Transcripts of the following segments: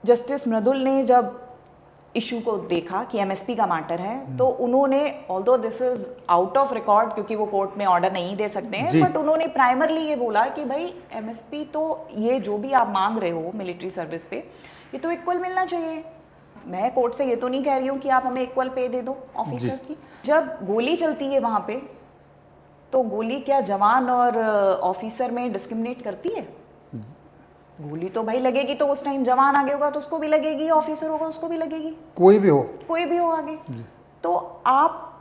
Justice मृदुल ने जब issue को देखा कि एमएसपी का मैटर है, तो उन्होंने, although this is out of record क्योंकि वो कोर्ट में ऑर्डर नहीं दे सकते हैं, बट उन्होंने प्राइमरली ये बोला कि भाई एमएसपी तो ये जो भी आप मांग रहे हो मिलिट्री सर्विस पे, ये तो इक्वल मिलना चाहिए। मैं कोर्ट से ये तो नहीं कह रही हूँ कि आप हमें इक्वल पे दे दो ऑफिसर्स की। जब गोली चलती है वहाँ पे, तो गोली क्या जवान और ऑफिसर में डिस्क्रिमिनेट करती है? गोली तो भाई लगेगी, तो उस टाइम जवान आगे होगा तो उसको भी लगेगी, ऑफिसर होगा उसको भी लगेगी, कोई भी हो आगे। तो आप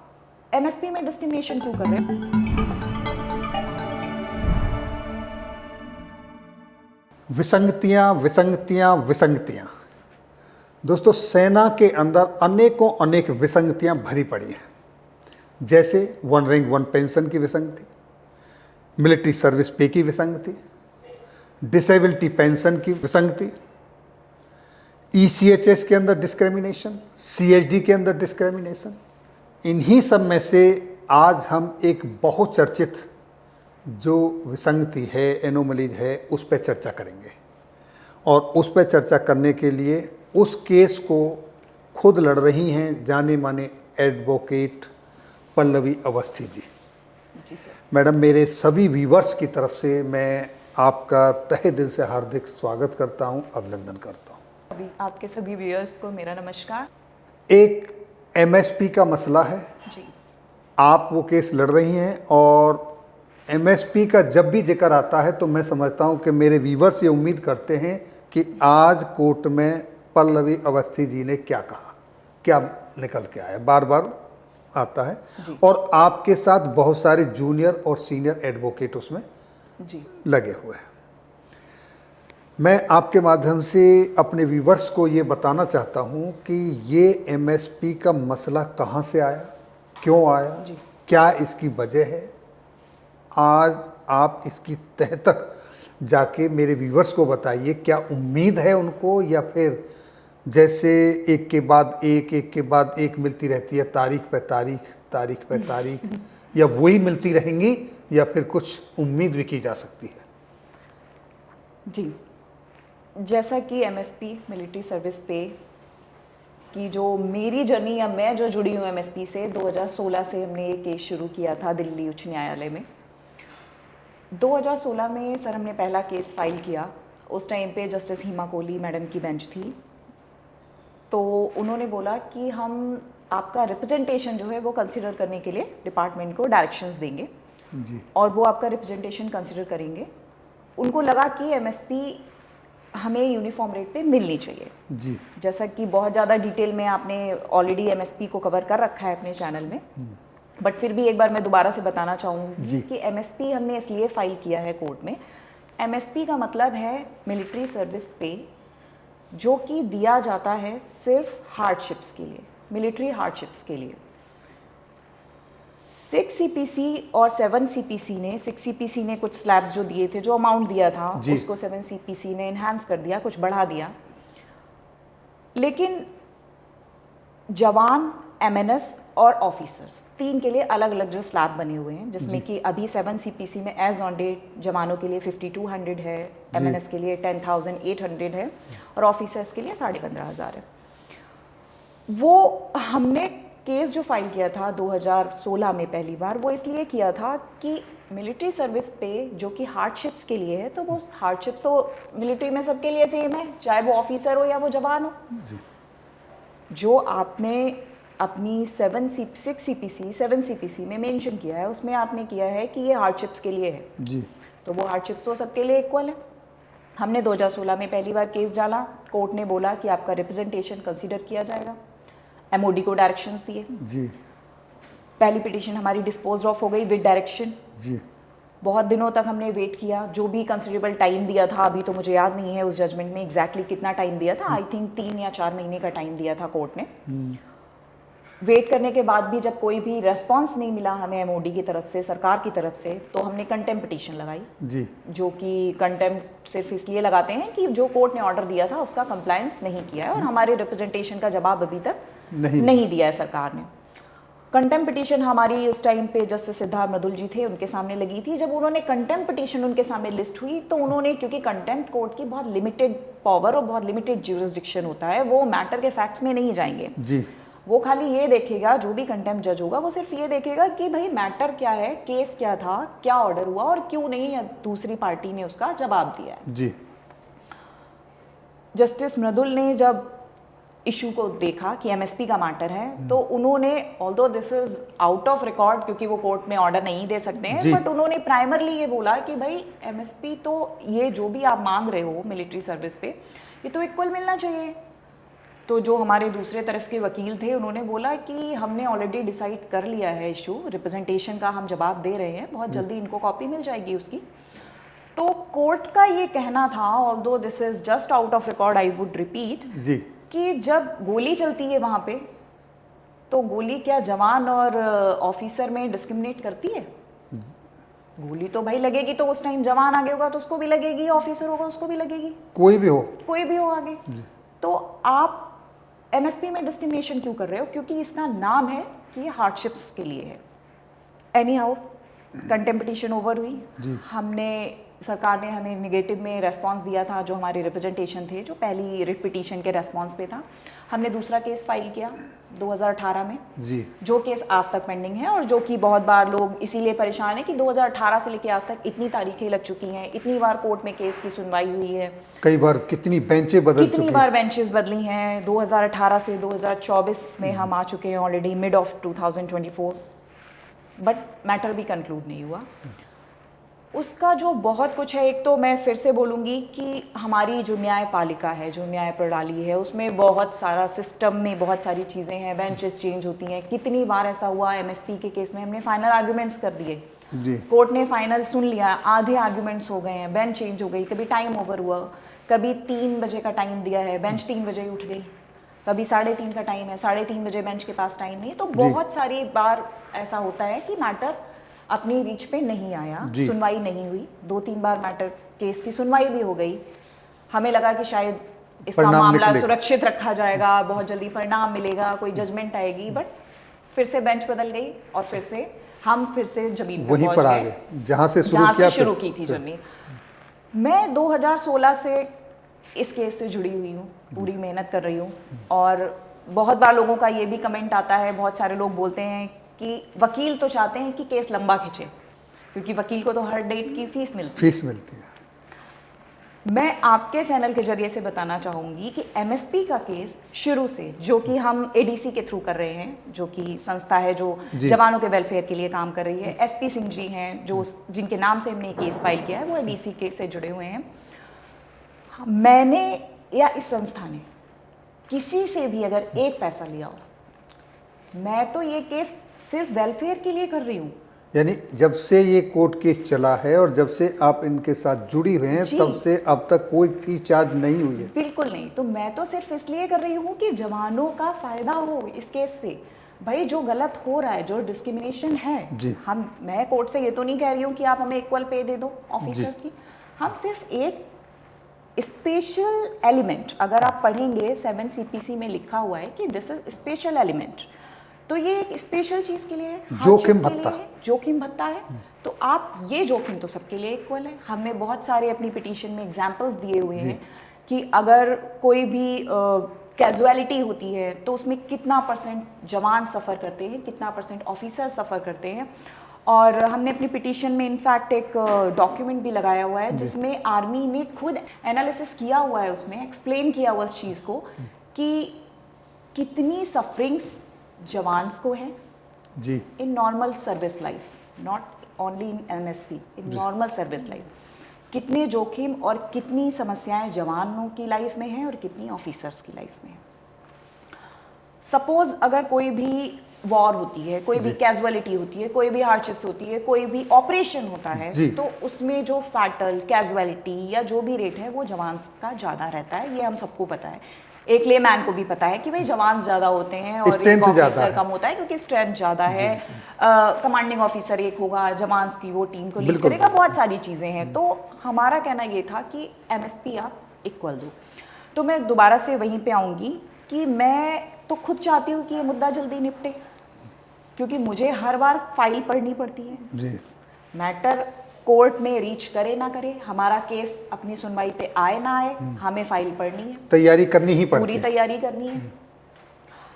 एमएसपी में डिस्क्रिमिनेशन क्यों कर रहे हैं? विसंगतियां। दोस्तों, सेना के अंदर अनेकों अनेक विसंगतियां भरी पड़ी हैं। जैसे वन रैंक वन पेंशन की विसंगति, मिलिट्री सर्विस पे की विसंगति, डिसेबिलिटी पेंशन की विसंगति, ईसीएचएस के अंदर डिस्क्रिमिनेशन, सीएचडी के अंदर डिस्क्रिमिनेशन। इन्हीं सब में से आज हम एक बहुत चर्चित जो विसंगति है, एनोमलीज है, उस पर चर्चा करेंगे। और उस पर चर्चा करने के लिए उस केस को खुद लड़ रही हैं जाने माने एडवोकेट पल्लवी अवस्थी जी। मैडम, मेरे सभी व्यूवर्स की तरफ से मैं आपका तहे दिल से हार्दिक स्वागत करता हूं, अभिनंदन करता हूं। अभी आपके सभी व्यूअर्स को मेरा नमस्कार। एक एमएसपी का मसला है जी। आप वो केस लड़ रही हैं, और एमएसपी का जब भी जिक्र आता है तो मैं समझता हूं कि मेरे व्यूवर्स ये उम्मीद करते हैं कि आज कोर्ट में पल्लवी अवस्थी जी ने क्या कहा, क्या निकल के आया, बार बार आता है। और आपके साथ बहुत सारे जूनियर और सीनियर एडवोकेट उसमें जी लगे हुए हैं। मैं आपके माध्यम से अपने व्यूवर्स को ये बताना चाहता हूँ कि ये एमएसपी का मसला कहाँ से आया, क्यों आया, क्या इसकी वजह है। आज आप इसकी तह तक जाके मेरे व्यूवर्स को बताइए, क्या उम्मीद है उनको, या फिर जैसे एक के बाद एक मिलती रहती है, तारीख पे तारीख, या वही मिलती रहेंगी, या फिर कुछ उम्मीद भी की जा सकती है? जी, जैसा कि एमएसपी मिलिट्री सर्विस पे की जो मेरी जर्नी, या मैं जो जुड़ी हूँ एमएसपी से 2016 से हमने ये केस शुरू किया था दिल्ली उच्च न्यायालय में। 2016 में सर हमने पहला केस फाइल किया। उस टाइम पे जस्टिस हिमा कोहली मैडम की बेंच थी, तो उन्होंने बोला कि हम आपका रिप्रेजेंटेशन जो है वो कंसिडर करने के लिए डिपार्टमेंट को डायरेक्शंस देंगे जी। और वो आपका रिप्रेजेंटेशन कंसिडर करेंगे। उनको लगा कि एमएसपी हमें यूनिफॉर्म रेट पे मिलनी चाहिए जी। जैसा कि बहुत ज़्यादा डिटेल में आपने ऑलरेडी एमएसपी को कवर कर रखा है अपने चैनल में, बट फिर भी एक बार मैं दोबारा से बताना चाहूँगी कि एमएसपी हमने इसलिए फाइल किया है कोर्ट में। एमएसपी का मतलब है मिलिट्री सर्विस पे, जो कि दिया जाता है सिर्फ हार्डशिप्स के लिए, मिलिट्री हार्डशिप्स के लिए। 6 सीपीसी और 7 सीपीसी ने, 6 सीपीसी ने कुछ स्लैब्स जो दिए थे, जो अमाउंट दिया था उसको 7 सीपीसी ने इन्हांस कर दिया, कुछ बढ़ा दिया। लेकिन जवान, एमएनएस और ऑफिसर्स, तीन के लिए अलग अलग जो स्लैब बने हुए हैं, जिसमें कि अभी 7 सीपीसी में एज ऑन डेट जवानों के लिए 5200 है, एमएनएस के लिए 10,800 है और ऑफिसर्स के लिए 15,500 है। वो हमने केस जो फाइल किया था 2016 में पहली बार, वो इसलिए किया था कि मिलिट्री सर्विस पे जो कि हार्डशिप्स के लिए है, तो वो हार्डशिप्स तो मिलिट्री में सबके लिए सेम है, चाहे वो ऑफिसर हो या वो जवान हो। जो आपने अपनी 6 सीपीसी 7 सीपीसी में मेंशन किया है, उसमें आपने किया है कि ये हार्डशिप्स के लिए है जी। तो वो हार्डशिप्स तो सबके लिए इक्वल है। हमने 2016 में पहली बार केस डाला, कोर्ट ने बोला कि आपका रिप्रेजेंटेशन कंसीडर किया जाएगा, एमओडी को डायरेक्शंस दिए जी। पहली पिटीशन हमारी डिस्पोज ऑफ हो गई विद डायरेक्शन जी। बहुत दिनों तक हमने वेट किया, जो भी कंसिडरेबल टाइम दिया था, अभी तो मुझे याद नहीं है उस जजमेंट में एग्जैक्टली कितना टाइम दिया था, आई थिंक 3 या 4 महीने का टाइम दिया था कोर्ट ने। वेट करने के बाद भी जब कोई भी रेस्पॉन्स नहीं मिला हमें एमओडी की तरफ से, सरकार की तरफ से, तो हमने कंटेम्प्ट पिटीशन लगाई जी। जो कि कंटेम्प्ट सिर्फ इसलिए लगाते हैं कि जो कोर्ट ने ऑर्डर दिया था उसका कंप्लायंस नहीं किया है और हमारे रिप्रेजेंटेशन का जवाब अभी तक नहीं दिया है सरकार ने। कंटेम्प्ट पिटीशन हमारी उस टाइम पे जस्टिस सिद्धार्थ मृदुल जी थे, उनके सामने लगी थी। जब उन्होंने कंटेम्प्ट पिटीशन उनके सामने लिस्ट हुई तो उन्होंने, क्योंकि कंटेम्प्ट कोर्ट की बहुत लिमिटेड पावर और बहुत लिमिटेड ज्यूरिसडिक्शन होता है, वो मैटर के फैक्ट्स में नहीं जाएंगे जी। वो खाली ये देखेगा, जो भी कंटेम्प्ट जज होगा वो सिर्फ ये देखेगा कि भाई मैटर क्या है, केस क्या था, क्या ऑर्डर हुआ और क्यों नहीं दूसरी पार्टी ने उसका जवाब दिया है। जी। जस्टिस मृदुल ने जब इशू को देखा कि एमएसपी का मैटर है, तो उन्होंने, although this is out of record क्योंकि वो कोर्ट में ऑर्डर नहीं दे सकते हैं, बट उन्होंने प्राइमरली ये बोला कि भाई एमएसपी तो ये जो भी आप मांग रहे हो मिलिट्री सर्विस पे, ये तो इक्वल मिलना चाहिए। तो जो हमारे दूसरे तरफ के वकील थे उन्होंने बोला कि हमने ऑलरेडी डिसाइड कर लिया है इशू, रिप्रेजेंटेशन का हम जवाब दे रहे हैं, बहुत जल्दी इनको कॉपी मिल जाएगी उसकी। तो कोर्ट का ये कहना था, although this is just out of record, I would repeat जी, कि जब गोली चलती है वहाँ पे, तो गोली क्या जवान और ऑफिसर में डिस्क्रिमिनेट करती है? गोली तो भाई लगेगी, तो उस टाइम जवान आगे होगा तो उसको भी लगेगी, ऑफिसर होगा उसको भी लगेगी, कोई भी हो आगे। तो आप एमएसपी में डिस्क्रिमिनेशन क्यों कर रहे हो? क्योंकि इसका नाम है कि ये हार्डशिप्स के लिए है। Any how, contempt petition over हुई, सरकार ने हमें निगेटिव में रेस्पॉन्स दिया था, जो हमारे रिप्रेजेंटेशन थे, जो पहली रिट पिटीशन के रेस्पॉन्स पे था। हमने दूसरा केस फाइल किया 2018 में जी, जो केस आज तक पेंडिंग है, और जो कि बहुत बार लोग इसीलिए परेशान है कि 2018 से लेकर आज तक इतनी तारीखें लग चुकी हैं, इतनी बार कोर्ट में केस की सुनवाई हुई है, कई बार कितनी बेंचें बदल चुकी हैं, कितनी बार बेंचेस बदली हैं। 2018 से 2024 में हम आ चुके हैं already, mid of 2024, but matter भी कंक्लूड नहीं हुआ। उसका जो बहुत कुछ है, एक तो मैं फिर से बोलूँगी कि हमारी जो न्यायपालिका है, जो न्याय प्रणाली है, उसमें बहुत सारा सिस्टम में बहुत सारी चीज़ें हैं, बेंचेस चेंज होती हैं। कितनी बार ऐसा हुआ एमएसपी के केस में, हमने फाइनल आर्ग्यूमेंट्स कर दिए, कोर्ट ने फाइनल सुन लिया, आधे आर्ग्यूमेंट्स हो गए हैं, बेंच चेंज हो गई, कभी टाइम ओवर हुआ, कभी 3 बजे का टाइम दिया है, बेंच 3 बजे उठ गई, कभी 3:30 का टाइम है, 3:30 बजे बेंच के पास टाइम नहीं। तो बहुत सारी बार ऐसा होता है कि मैटर अपनी रीच पे नहीं आया, सुनवाई नहीं हुई। 2-3 बार मैटर केस की सुनवाई भी हो गई, हमें लगा कि शायद इसका मामला सुरक्षित रखा जाएगा, बहुत जल्दी परिणाम मिलेगा, कोई जजमेंट आएगी, बट फिर से बेंच बदल गई और फिर से हम जमीन वहीं पर आ गए जहाँ से शुरू की थी जर्नी। मैं 2016 से इस केस से जुड़ी हुई हूँ, पूरी मेहनत कर रही हूँ, और बहुत बार लोगों का ये भी कमेंट आता है, बहुत सारे लोग बोलते हैं कि वकील तो चाहते हैं कि केस लंबा खिंचे, क्योंकि वकील को तो हर डेट की फीस मिलती है। मैं आपके चैनल के जरिए से बताना चाहूँगी कि एमएसपी का केस शुरू से, जो कि हम एडीसी के थ्रू कर रहे हैं, जो कि संस्था है जो जवानों के वेलफेयर के लिए काम कर रही है, एसपी सिंह जी हैं जो जिनके नाम से हमने केस फाइल किया है, वो एडीसी के से जुड़े हुए हैं। मैंने या इस संस्था ने किसी से भी अगर एक पैसा लिया हो, मैं तो ये केस सिर्फ वेलफेयर के लिए कर रही हूँ। यानी जब से ये कोर्ट केस चला है और जब से आप इनके साथ जुड़ी हुए हैं, तब से अब तक कोई फीस चार्ज नहीं हुई है? बिल्कुल नहीं। तो मैं तो सिर्फ इसलिए कर रही हूँ कि जवानों का फायदा हो इस केस से। भाई जो गलत हो रहा है, जो डिस्क्रिमिनेशन है, मैं कोर्ट से ये तो नहीं कह रही हूँ कि आप हमें इक्वल पे दे दो ऑफिसर्स की, हम सिर्फ एक स्पेशल एलिमेंट, अगर आप पढ़ेंगे 7 CPC में लिखा हुआ है कि दिस इज स्पेशल एलिमेंट, तो ये एक स्पेशल चीज के लिए है, जोखिम भत्ता है। तो आप ये जोखिम तो सबके लिए इक्वल है। हमने बहुत सारे अपनी पिटीशन में एग्जांपल्स दिए हुए हैं कि अगर कोई भी कैजुअलिटी होती है तो उसमें कितना % जवान सफ़र करते हैं, कितना % ऑफिसर सफ़र करते हैं। और हमने अपनी पिटीशन में इनफैक्ट एक डॉक्यूमेंट भी लगाया हुआ है जिसमें आर्मी ने खुद एनालिसिस किया हुआ है, उसमें एक्सप्लेन किया हुआ इस चीज़ को कि कितनी सफरिंग्स जवान्स को है जी in normal service life, not only in MSP, in normal service life, कितने जोखिम और कितनी समस्याएं जवानों की लाइफ में हैं और कितनी ऑफिसर्स की लाइफ में है। सपोज अगर कोई भी वॉर होती है, कोई भी कैजुअलिटी होती है, कोई भी हार्डशिप्स होती है, कोई भी ऑपरेशन होता है, तो उसमें जो फैटल कैजुअलिटी या जो भी रेट है वो जवान का ज़्यादा रहता है। ये हम सबको पता है, एक लेमैन को भी पता है कि भाई जवान ज़्यादा होते हैं और एक ऑफिसर कम होता है क्योंकि स्ट्रेंथ ज़्यादा है। कमांडिंग ऑफिसर एक होगा, जवान की वो टीम को लीड करेगा, बहुत सारी चीज़ें हैं। तो हमारा कहना ये था कि एमएसपी आप इक्वल दो। तो मैं दोबारा से वहीं पे आऊँगी कि मैं तो खुद चाहती हूँ कि ये मुद्दा जल्दी निपटे, क्योंकि मुझे हर बार फाइल पढ़नी पड़ती है। जी, मैटर कोर्ट में रीच करे ना करे, हमारा केस अपनी सुनवाई पे आए ना आए, हमें फाइल पढ़नी है, तैयारी करनी ही पड़ती पूरी है। तैयारी करनी है।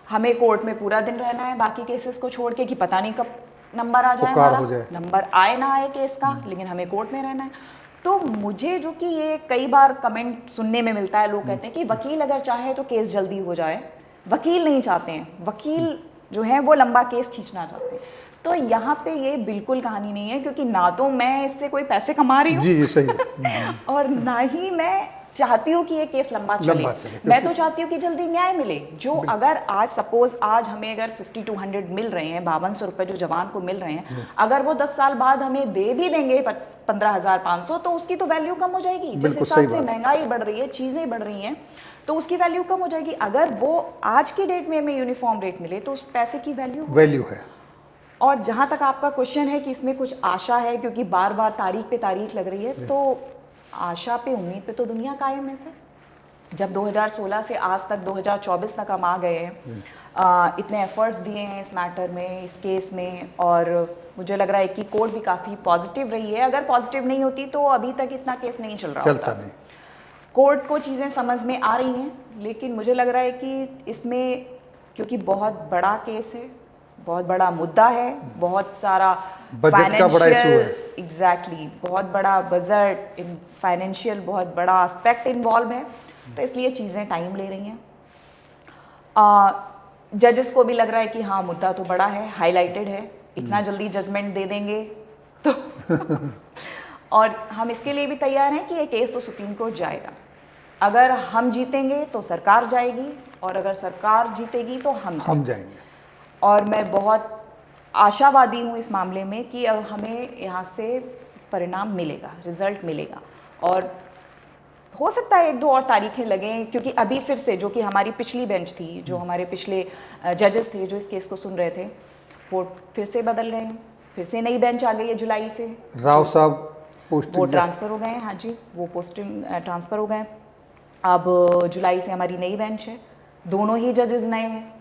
हमें कोर्ट में पूरा दिन रहना है बाकी केसेस को छोड़ के, कि पता नहीं कब नंबर आ जाए, पुकार हमारा हो जाए। नंबर आए ना आए केस का, लेकिन हमें कोर्ट में रहना है। तो मुझे जो कि ये कई बार कमेंट सुनने में मिलता है, लोग कहते हैं कि वकील अगर चाहे तो केस जल्दी हो जाए, वकील नहीं चाहते हैं, वकील जो है वो लंबा केस खींचना चाहते हैं। तो यहाँ पे ये बिल्कुल कहानी नहीं है, क्योंकि ना तो मैं इससे कोई पैसे कमा रही हूँ, जी जी, सही है। और ना ही मैं चाहती हूँ कि ये केस लंबा चले। मैं तो चाहती हूँ कि जल्दी न्याय मिले। जो अगर आज सपोज आज हमें अगर 5200 मिल रहे हैं, 5200 रुपए जो जवान को मिल रहे हैं, अगर वो 10 साल बाद हमें दे भी देंगे 15,500, तो उसकी तो वैल्यू कम हो जाएगी। जिस हिसाब से महंगाई बढ़ रही है, चीजें बढ़ रही हैं, तो उसकी वैल्यू कम हो जाएगी। अगर वो आज की डेट में हमें यूनिफॉर्म रेट मिले तो उस पैसे की वैल्यू है। और जहाँ तक आपका क्वेश्चन है कि इसमें कुछ आशा है, क्योंकि बार बार तारीख पे तारीख लग रही है, तो आशा पे उम्मीद पे तो दुनिया कायम है सर। जब 2016 से आज तक 2024 तक हम आ गए हैं, इतने एफर्ट्स दिए हैं इस मैटर में, इस केस में, और मुझे लग रहा है कि कोर्ट भी काफ़ी पॉजिटिव रही है। अगर पॉजिटिव नहीं होती तो अभी तक इतना केस नहीं चलता नहीं। कोर्ट को चीज़ें समझ में आ रही हैं, लेकिन मुझे लग रहा है कि इसमें, क्योंकि बहुत बड़ा केस है, बहुत बड़ा मुद्दा है, बहुत सारा बजट का बड़ा इशू है, एग्जैक्टली, बहुत बड़ा बजट, फाइनेंशियल बहुत बड़ा एस्पेक्ट इन्वॉल्व है, तो इसलिए चीज़ें टाइम ले रही हैं। जजेस को भी लग रहा है कि हाँ मुद्दा तो बड़ा है, हाईलाइटेड है, इतना जल्दी जजमेंट दे देंगे तो और हम इसके लिए भी तैयार हैं कि ये केस तो सुप्रीम कोर्ट जाएगा। अगर हम जीतेंगे तो सरकार जाएगी, और अगर सरकार जीतेगी तो हम जाएंगे। और मैं बहुत आशावादी हूँ इस मामले में कि अब हमें यहाँ से परिणाम मिलेगा, रिजल्ट मिलेगा। और हो सकता है 1-2 और तारीखें लगें, क्योंकि अभी फिर से जो कि हमारी पिछली बेंच थी, जो हमारे पिछले जजेस थे जो इस केस को सुन रहे थे, वो फिर से बदल गए हैं, फिर से नई बेंच आ गई है जुलाई से। राव साहब वो ट्रांसफ़र हो गए हैं, हाँ जी, वो पोस्टिंग ट्रांसफ़र हो गए। अब जुलाई से हमारी नई बेंच है, दोनों ही जजेस नए हैं,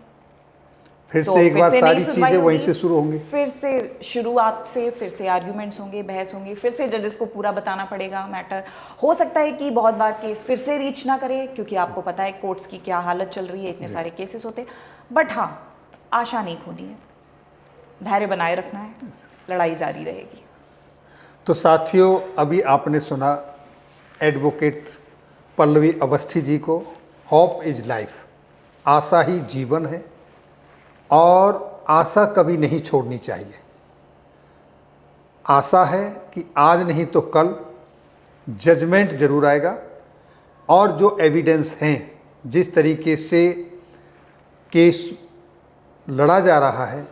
फिर से एक बार सारी चीजें वहीं से शुरू होंगी, फिर से शुरुआत से फिर से आर्ग्यूमेंट्स होंगे, बहस होंगी, फिर से जजेस को पूरा बताना पड़ेगा मैटर। हो सकता है कि बहुत बार केस फिर से रीच ना करे, क्योंकि आपको पता है कोर्ट्स की क्या हालत चल रही है, इतने सारे केसेस होते हैं। बट हाँ, आशा नहीं खोनी है, धैर्य बनाए रखना है, लड़ाई जारी रहेगी। तो साथियों, अभी आपने सुना एडवोकेट पल्लवी अवस्थी जी को। होप इज लाइफ, आशा ही जीवन है, और आशा कभी नहीं छोड़नी चाहिए। आशा है कि आज नहीं तो कल जजमेंट जरूर आएगा, और जो एविडेंस हैं, जिस तरीके से केस लड़ा जा रहा है,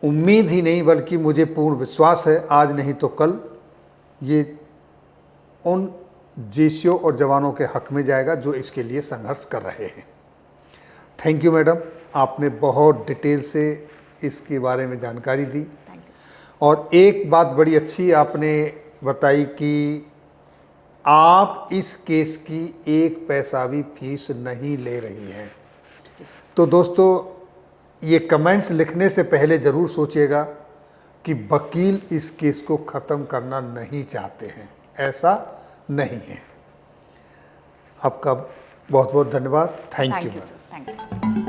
उम्मीद ही नहीं बल्कि मुझे पूर्ण विश्वास है आज नहीं तो कल ये उन जेसीओ और जवानों के हक में जाएगा जो इसके लिए संघर्ष कर रहे हैं। थैंक यू मैडम, आपने बहुत डिटेल से इसके बारे में जानकारी दी, और एक बात बड़ी अच्छी आपने बताई कि आप इस केस की 1 पैसा भी फीस नहीं ले रही हैं। तो दोस्तों, ये कमेंट्स लिखने से पहले ज़रूर सोचिएगा कि वकील इस केस को ख़त्म करना नहीं चाहते हैं, ऐसा नहीं है। आपका बहुत बहुत धन्यवाद। Thank you. Thank you.